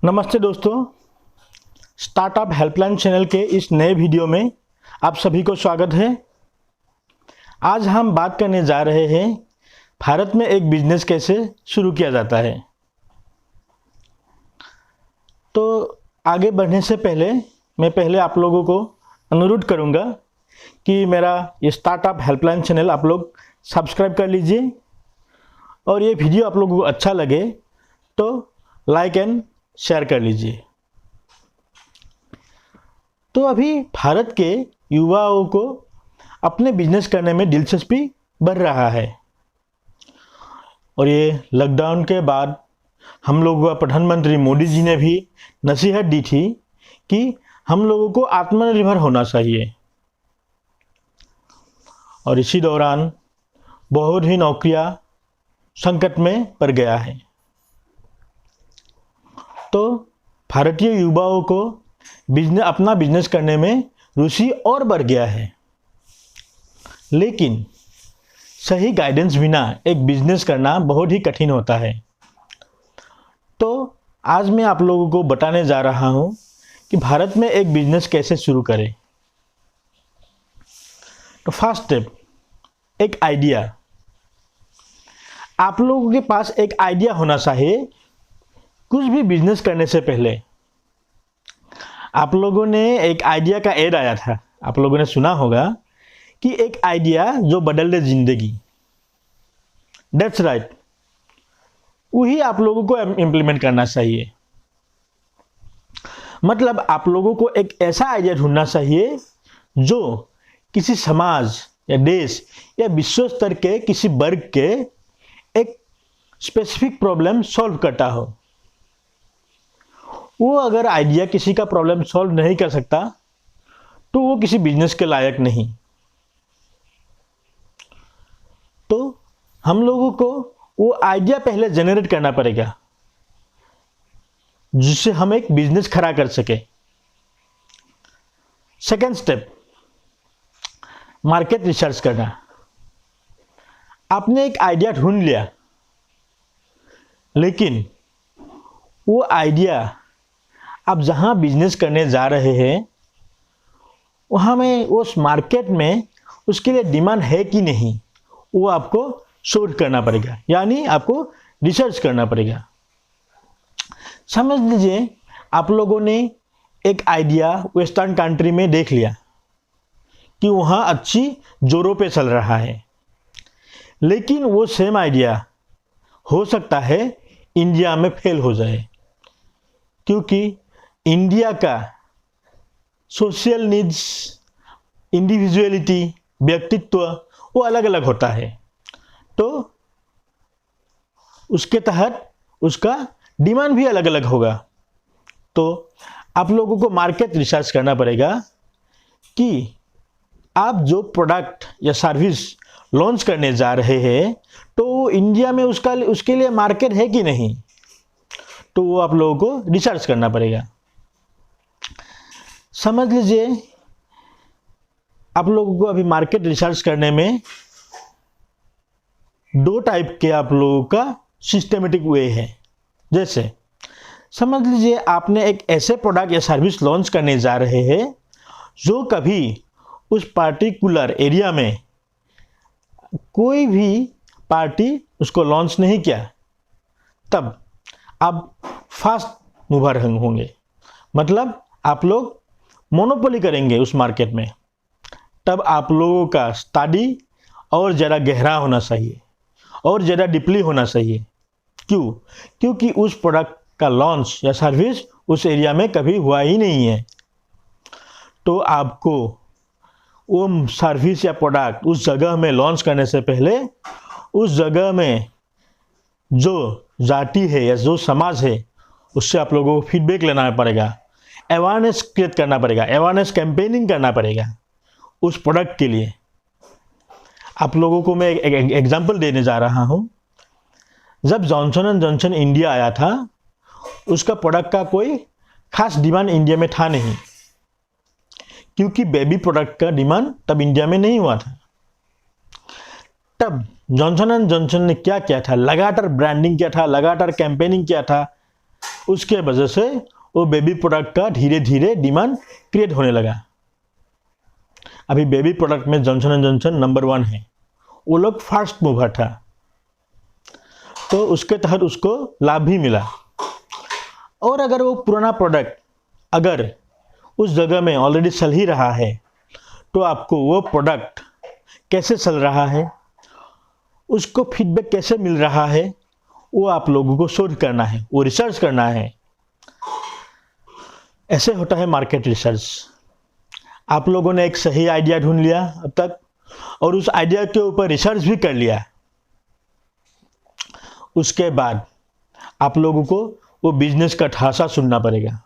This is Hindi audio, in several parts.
नमस्ते दोस्तों, स्टार्टअप हेल्पलाइन चैनल के इस नए वीडियो में आप सभी को स्वागत है। आज हम बात करने जा रहे हैं भारत में एक बिजनेस कैसे शुरू किया जाता है। तो आगे बढ़ने से पहले मैं आप लोगों को अनुरोध करूंगा कि मेरा ये स्टार्टअप हेल्पलाइन चैनल आप लोग सब्सक्राइब कर लीजिए और ये वीडियो आप लोगों को अच्छा लगे तो लाइक एंड शेयर कर लीजिए। तो अभी भारत के युवाओं को अपने बिजनेस करने में दिलचस्पी बढ़ रहा है और ये लॉकडाउन के बाद हम लोगों का प्रधानमंत्री मोदी जी ने भी नसीहत दी थी कि हम लोगों को आत्मनिर्भर होना चाहिए और इसी दौरान बहुत ही नौकरियां संकट में पड़ गया है। तो भारतीय युवाओं को अपना बिजनेस करने में रुचि और बढ़ गया है, लेकिन सही गाइडेंस बिना एक बिजनेस करना बहुत ही कठिन होता है। तो आज मैं आप लोगों को बताने जा रहा हूं कि भारत में एक बिजनेस कैसे शुरू करें। तो फर्स्ट स्टेप, एक आइडिया। आप लोगों के पास एक आइडिया होना चाहिए। कुछ भी बिजनेस करने से पहले आप लोगों ने एक आइडिया का ऐड आया था, आप लोगों ने सुना होगा कि एक आइडिया जो बदल दे जिंदगी। दैट्स राइट, वही आप लोगों को इम्प्लीमेंट करना चाहिए। मतलब आप लोगों को एक ऐसा आइडिया ढूंढना चाहिए जो किसी समाज या देश या विश्व स्तर के किसी वर्ग के एक स्पेसिफिक प्रॉब्लम सॉल्व करता हो। वो अगर आइडिया किसी का प्रॉब्लम सॉल्व नहीं कर सकता तो वो किसी बिजनेस के लायक नहीं। तो हम लोगों को वो आइडिया पहले जनरेट करना पड़ेगा जिससे हम एक बिजनेस खड़ा कर सके। सेकेंड स्टेप, मार्केट रिसर्च करना। आपने एक आइडिया ढूंढ लिया, लेकिन वो आइडिया आप जहां बिजनेस करने जा रहे हैं वहां में उस मार्केट में उसके लिए डिमांड है कि नहीं, वो आपको शोध करना पड़ेगा, यानी आपको रिसर्च करना पड़ेगा। समझ लीजिए आप लोगों ने एक आइडिया वेस्टर्न कंट्री में देख लिया कि वहां अच्छी जोरों पे चल रहा है, लेकिन वो सेम आइडिया हो सकता है इंडिया में फेल हो जाए, क्योंकि इंडिया का सोशल नीड्स, इंडिविजुअलिटी, व्यक्तित्व वो अलग अलग होता है। तो उसके तहत उसका डिमांड भी अलग अलग होगा। तो आप लोगों को मार्केट रिसर्च करना पड़ेगा कि आप जो प्रोडक्ट या सर्विस लॉन्च करने जा रहे हैं तो इंडिया में उसके लिए मार्केट है कि नहीं, तो वो आप लोगों को रिसर्च करना पड़ेगा। समझ लीजिए आप लोगों को अभी मार्केट रिसर्च करने में दो टाइप के आप लोगों का सिस्टमेटिक वे है। जैसे समझ लीजिए आपने एक ऐसे प्रोडक्ट या सर्विस लॉन्च करने जा रहे हैं जो कभी उस पार्टिकुलर एरिया में कोई भी पार्टी उसको लॉन्च नहीं किया, तब आप फास्ट मूवर होंगे। मतलब आप लोग मोनोपोली करेंगे उस मार्केट में। तब आप लोगों का स्टडी और ज़्यादा गहरा होना चाहिए और ज़्यादा डीपली होना चाहिए। क्यों? क्योंकि उस प्रोडक्ट का लॉन्च या सर्विस उस एरिया में कभी हुआ ही नहीं है। तो आपको वो सर्विस या प्रोडक्ट उस जगह में लॉन्च करने से पहले उस जगह में जो जाति है या जो समाज है उससे आप लोगों को फीडबैक लेना पड़ेगा, अवेयरनेस क्रिएट करना पड़ेगा, अवेयरनेस कैंपेनिंग करना पड़ेगा उस प्रोडक्ट के लिए। आप लोगों को मैं एक एग्जांपल देने जा रहा हूं। जब जॉनसन एंड जॉनसन इंडिया आया था, उसका प्रोडक्ट का कोई खास डिमांड इंडिया में था नहीं, क्योंकि बेबी प्रोडक्ट का डिमांड तब इंडिया में नहीं हुआ था। तब जॉनसन एंड जॉनसन ने क्या किया था? लगातार ब्रांडिंग किया था, लगातार कैंपेनिंग किया था उसके वजह से वो बेबी प्रोडक्ट का धीरे धीरे डिमांड क्रिएट होने लगा। अभी बेबी प्रोडक्ट में जॉनसन एंड जॉनसन नंबर 1 है, वो लोग फास्ट मूवर था, तो उसके तहत उसको लाभ भी मिला। और अगर वो पुराना प्रोडक्ट अगर उस जगह में ऑलरेडी चल ही रहा है, तो आपको वो प्रोडक्ट कैसे चल रहा है, उसको फीडबैक कैसे मिल रहा है, वो आप लोगों को शोध करना है, वो रिसर्च करना है। ऐसे होता है मार्केट रिसर्च। आप लोगों ने एक सही आइडिया ढूंढ लिया अब तक, और उस आइडिया के ऊपर रिसर्च भी कर लिया। उसके बाद आप लोगों को वो बिजनेस का ढांचा सुनना पड़ेगा।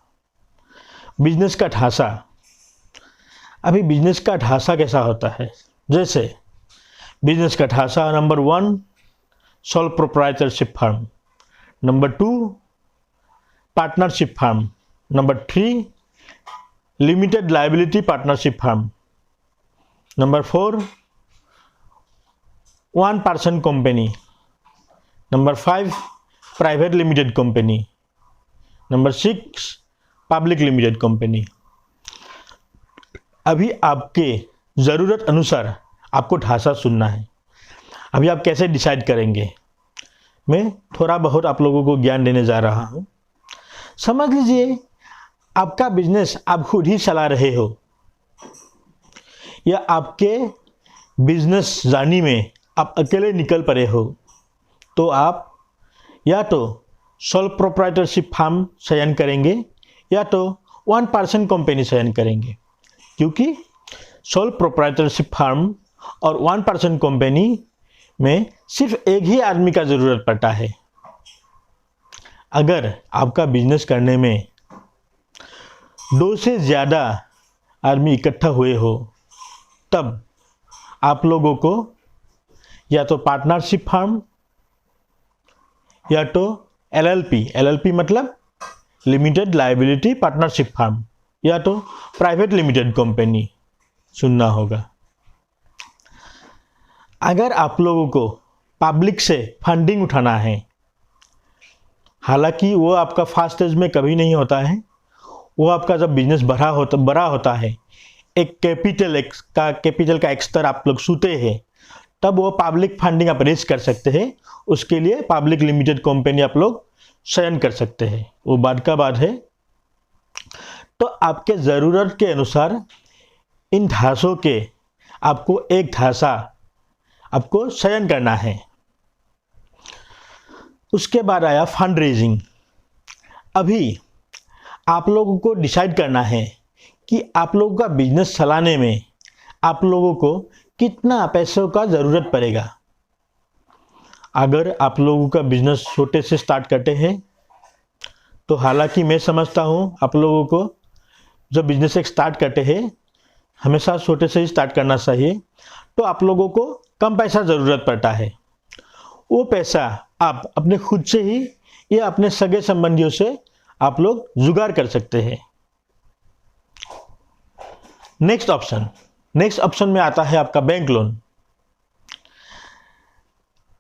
बिजनेस का ढांचा, अभी बिजनेस का ढांचा कैसा होता है, जैसे बिजनेस का ढांचा number 1 sole proprietorship firm, number 2 partnership firm, number 3 limited liability partnership firm, number 4 1 person company, number 5 private limited company, number 6 public limited company. अभी आपके ज़रूरत अनुसार आपको ढांचा सुनना है। अभी आप कैसे डिसाइड करेंगे, मैं थोड़ा बहुत आप लोगों को ज्ञान देने जा रहा हूँ। समझ लीजिए आपका बिजनेस आप खुद ही चला रहे हो, या आपके बिजनेस जर्नी में आप अकेले निकल पड़े हो, तो आप या तो सोल प्रोप्राइटरशिप फर्म चयन करेंगे या तो 1 पर्सन कंपनी चयन करेंगे, क्योंकि सोल प्रोप्राइटरशिप फर्म और 1 पर्सन कंपनी में सिर्फ एक ही आदमी का ज़रूरत पड़ता है। अगर आपका बिजनेस करने में 2 से ज़्यादा आदमी इकट्ठा हुए हो, तब आप लोगों को या तो पार्टनरशिप फर्म या तो एलएलपी मतलब लिमिटेड लायबिलिटी पार्टनरशिप फर्म, या तो प्राइवेट लिमिटेड कंपनी चुनना होगा। अगर आप लोगों को पब्लिक से फंडिंग उठाना है, हालांकि वो आपका फर्स्ट स्टेज में कभी नहीं होता है, वो आपका जब बिजनेस बड़ा होता है, एक कैपिटल का एक स्तर आप लोग छूते हैं, तब वो पब्लिक फंडिंग आप रेज कर सकते हैं। उसके लिए पब्लिक लिमिटेड कंपनी आप लोग चयन कर सकते हैं, वो बात का बात है। तो आपके ज़रूरत के अनुसार इन ढांचों के आपको एक ढांचा आपको चयन करना है। उसके बाद आया फंड रेजिंग। अभी आप लोगों को डिसाइड करना है कि आप लोगों का बिजनेस चलाने में आप लोगों को कितना पैसों का ज़रूरत पड़ेगा। अगर आप लोगों का बिजनेस छोटे से स्टार्ट करते हैं, तो हालांकि मैं समझता हूँ आप लोगों को जब बिजनेस एक स्टार्ट करते हैं हमेशा छोटे से ही स्टार्ट करना चाहिए, तो आप लोगों को कम पैसा ज़रूरत पड़ता है। वो पैसा आप अपने खुद से ही या अपने सगे संबंधियों से आप लोग जुगाड़ कर सकते हैं। नेक्स्ट ऑप्शन में आता है आपका बैंक लोन।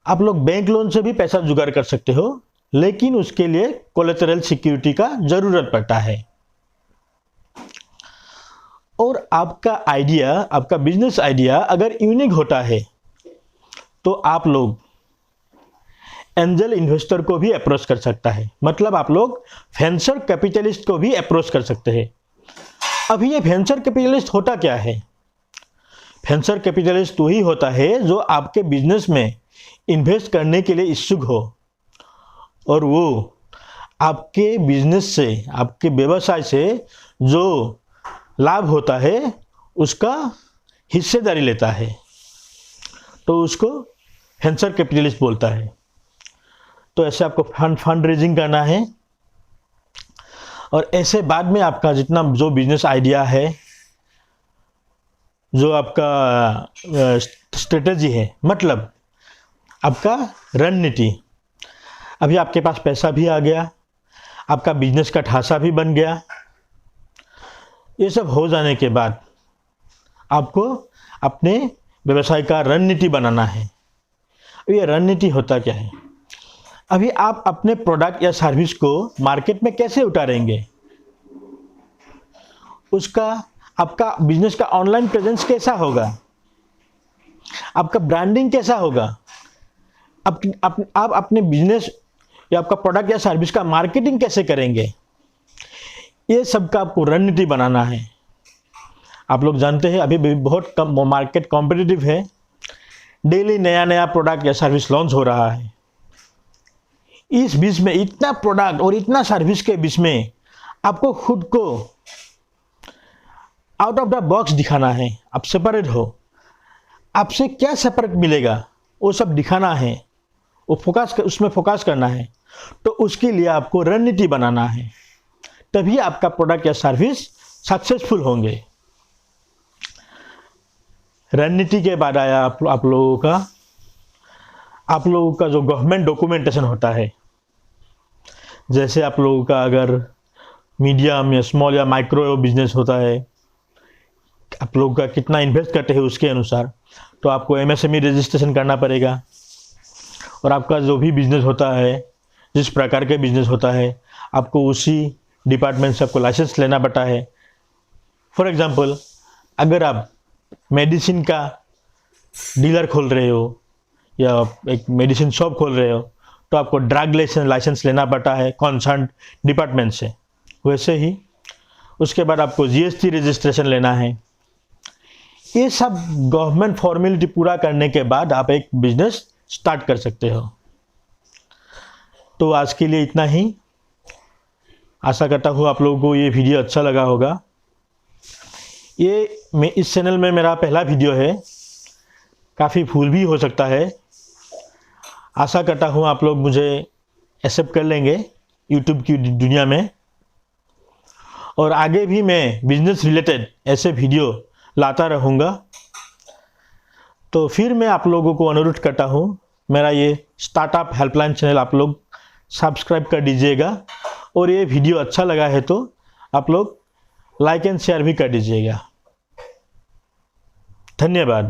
आप लोग बैंक लोन से भी पैसा जुगाड़ कर सकते हो, लेकिन उसके लिए कोलेटरल सिक्योरिटी का ज़रूरत पड़ता है। और आपका बिजनेस आइडिया अगर यूनिक होता है, तो आप लोग एंजल इन्वेस्टर को भी अप्रोच कर सकता है, मतलब आप लोग वेंचर कैपिटलिस्ट को भी अप्रोच कर सकते हैं। अभी ये वेंचर कैपिटलिस्ट होता क्या है? वेंचर कैपिटलिस्ट वही होता है जो आपके बिजनेस में इन्वेस्ट करने के लिए इच्छुक हो, और वो आपके बिजनेस से, आपके व्यवसाय से जो लाभ होता है उसका हिस्सेदारी लेता है, तो उसको वेंचर कैपिटलिस्ट बोलता है। तो ऐसे आपको फंड रेजिंग करना है, और ऐसे बाद में आपका जितना जो बिजनेस आइडिया है, जो आपका स्ट्रेटेजी है, मतलब आपका रणनीति, अभी आपके पास पैसा भी आ गया, आपका बिजनेस का ढांचा भी बन गया। ये सब हो जाने के बाद आपको अपने व्यवसाय का रणनीति बनाना है। ये रणनीति होता क्या है? अभी आप अपने प्रोडक्ट या सर्विस को मार्केट में कैसे उतारेंगे, उसका आपका बिजनेस का ऑनलाइन प्रेजेंस कैसा होगा, आपका ब्रांडिंग कैसा होगा, आप अपने बिजनेस या आपका प्रोडक्ट या सर्विस का मार्केटिंग कैसे करेंगे, ये सब का आपको रणनीति बनाना है। आप लोग जानते हैं अभी भी बहुत कम मार्केट कॉम्पिटिटिव है, डेली नया नया प्रोडक्ट या सर्विस लॉन्च हो रहा है। इस बीच में इतना प्रोडक्ट और इतना सर्विस के बीच में आपको खुद को आउट ऑफ द बॉक्स दिखाना है, आप सेपरेट हो। आपसे क्या सेपरेट मिलेगा वो सब दिखाना है, उसमें फोकस करना है। तो उसके लिए आपको रणनीति बनाना है, तभी आपका प्रोडक्ट या सर्विस सक्सेसफुल होंगे। रणनीति के बाद आया आप लोगों का जो गवर्नमेंट डॉक्यूमेंटेशन होता है। जैसे आप लोगों का अगर मीडियम या स्मॉल या माइक्रो बिजनेस होता है, आप लोग का कितना इन्वेस्ट करते हैं उसके अनुसार तो आपको एमएसएमई रजिस्ट्रेशन करना पड़ेगा। और आपका जो भी बिजनेस होता है, जिस प्रकार के बिजनेस होता है, आपको उसी डिपार्टमेंट से आपको लाइसेंस लेना पड़ता है। फॉर एग्जांपल, अगर आप मेडिसिन का डीलर खोल रहे हो या एक मेडिसिन शॉप खोल रहे हो तो आपको ड्रग लाइसेंस लेना पड़ता है कंसर्न डिपार्टमेंट से। वैसे ही उसके बाद आपको जीएसटी रजिस्ट्रेशन लेना है। ये सब गवर्नमेंट फॉर्मेलिटी पूरा करने के बाद आप एक बिजनेस स्टार्ट कर सकते हो। तो आज के लिए इतना ही। आशा करता हूँ आप लोगों को ये वीडियो अच्छा लगा होगा। मैं इस चैनल में मेरा पहला वीडियो है, काफ़ी भूल भी हो सकता है। आशा करता हूँ आप लोग मुझे एक्सेप्ट कर लेंगे यूट्यूब की दुनिया में। और आगे भी मैं बिजनेस रिलेटेड ऐसे वीडियो लाता रहूँगा। तो फिर मैं आप लोगों को अनुरोध करता हूँ, मेरा ये स्टार्टअप हेल्पलाइन चैनल आप लोग सब्सक्राइब कर दीजिएगा। और ये वीडियो अच्छा लगा है तो आप लोग लाइक एंड शेयर भी कर दीजिएगा। धन्यवाद।